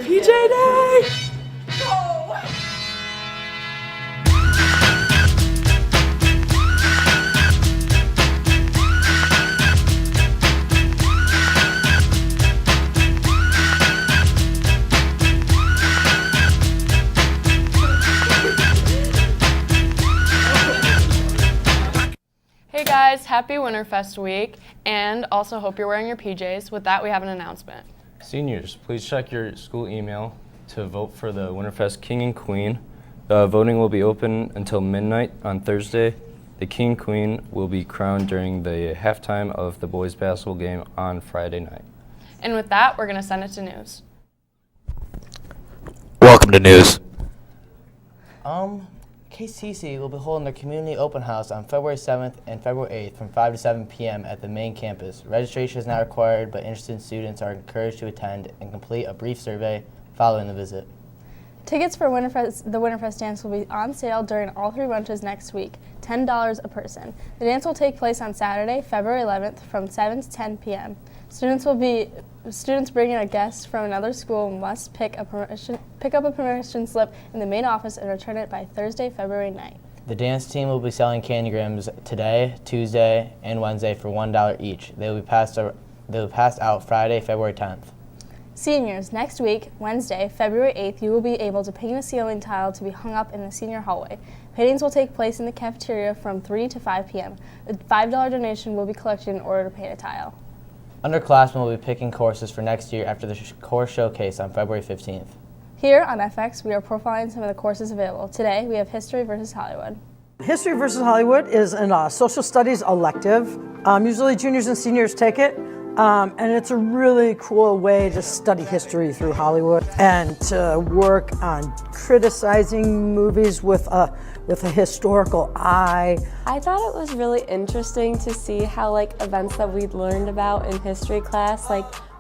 PJ Day! Hey guys, happy Winterfest week, and also hope you're wearing your PJs. With that, we have an announcement. Seniors, please check your school email to vote for the Winterfest King and Queen. Voting will be open until midnight on Thursday. The King and Queen will be crowned during the halftime of the boys basketball game on Friday night. And with that, we're going to send it to news. Welcome to news. KCC will be holding their community open house on February 7th and February 8th from 5 to 7 p.m. at the main campus. Registration is not required, but interested students are encouraged to attend and complete a brief survey following the visit. Tickets for the Winterfest dance will be on sale during all three lunches next week, $10 a person. The dance will take place on Saturday, February 11th from 7 to 10 p.m. Students bringing a guest from another school must pick up a permission slip in the main office and return it by Thursday, February 9th. The dance team will be selling candygrams today, Tuesday, and Wednesday for $1 each. They will be passed out Friday, February 10th. Seniors, next week, Wednesday, February 8th, you will be able to paint a ceiling tile to be hung up in the senior hallway. Paintings will take place in the cafeteria from 3 to 5 p.m. A $5 donation will be collected in order to paint a tile. Underclassmen will be picking courses for next year after the course showcase on February 15th. Here on FX, we are profiling some of the courses available. Today, we have History versus Hollywood. History versus Hollywood is a social studies elective. Usually juniors and seniors take it. And it's a really cool way to study history through Hollywood and to work on criticizing movies with a historical eye. I thought it was really interesting to see how events that we'd learned about in history class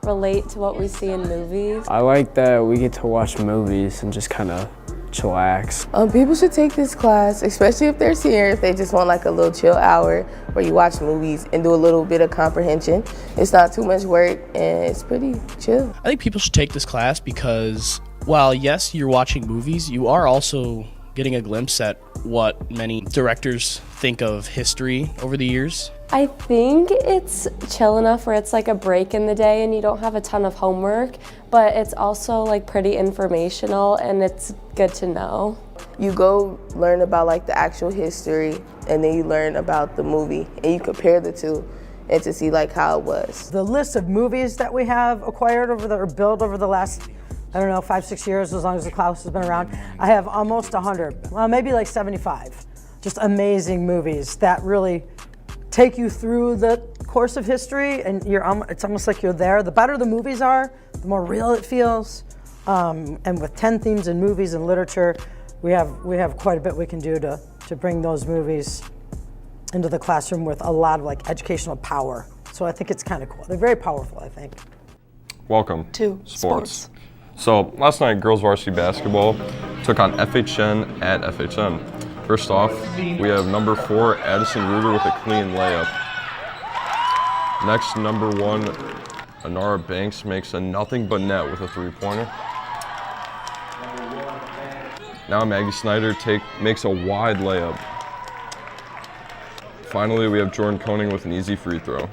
relate to what we see in movies. I like that we get to watch movies and just kind of chillax. People should take this class, especially if they're seniors. They just want a little chill hour where you watch movies and do a little bit of comprehension. It's not too much work and it's pretty chill. I think people should take this class because while yes, you're watching movies, you are also getting a glimpse at what many directors think of history over the years. I think it's chill enough where it's a break in the day and you don't have a ton of homework, but it's also pretty informational and it's good to know. You go learn about the actual history and then you learn about the movie and you compare the two and to see how it was. The list of movies that we have acquired or built over the last, 5-6 years, as long as the class has been around, I have almost 100, well, maybe 75. Just amazing movies that really take you through the course of history, and it's almost like you're there. The better the movies are, the more real it feels. And with 10 themes in movies and literature, we have quite a bit we can do to bring those movies into the classroom with a lot of educational power. So I think it's kind of cool. They're very powerful, I think. Welcome to sports. So last night, girls varsity basketball took on FHN at FHN. First off, we have number 4, Addison Ruger with a clean layup. Next, number 1, Anara Banks makes a nothing but net with a 3-pointer. Now Maggie Snyder makes a wide layup. Finally, we have Jordan Koenig with an easy free throw.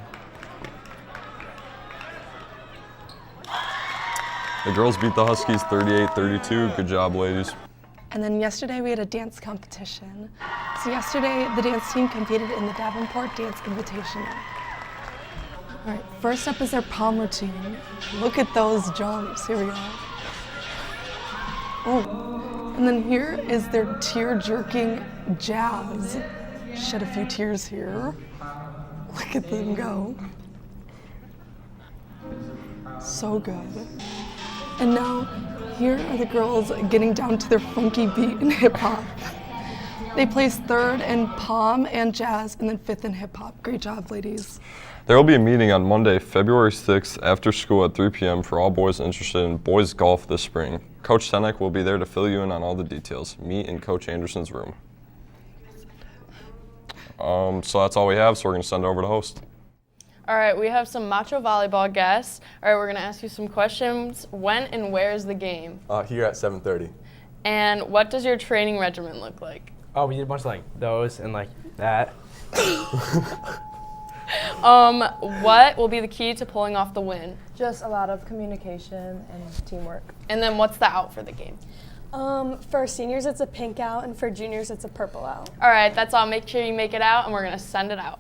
The girls beat the Huskies 38-32. Good job, ladies. And then yesterday we had a dance competition. So yesterday the dance team competed in the Davenport Dance Invitational. All right, first up is their pom routine. Look at those jumps, here we go. Oh, and then here is their tear-jerking jazz. Shed a few tears here. Look at them go. So good. And now, here are the girls getting down to their funky beat in hip hop. They placed 3rd in pom and jazz, and then 5th in hip hop. Great job, ladies. There will be a meeting on Monday, February 6th after school at 3 p.m. for all boys interested in boys golf this spring. Coach Tenek will be there to fill you in on all the details. Meet in Coach Anderson's room. So that's all we have, so we're going to send it over to host. All right, we have some macho volleyball guests. All right, we're gonna ask you some questions. When and where is the game? Here at 7:30. And what does your training regimen look like? Oh, we did a bunch of like those and like that. What will be the key to pulling off the win? Just a lot of communication and teamwork. And then what's the out for the game? For seniors, it's a pink out, and for juniors, it's a purple out. All right, that's all. Make sure you make it out, and we're gonna send it out.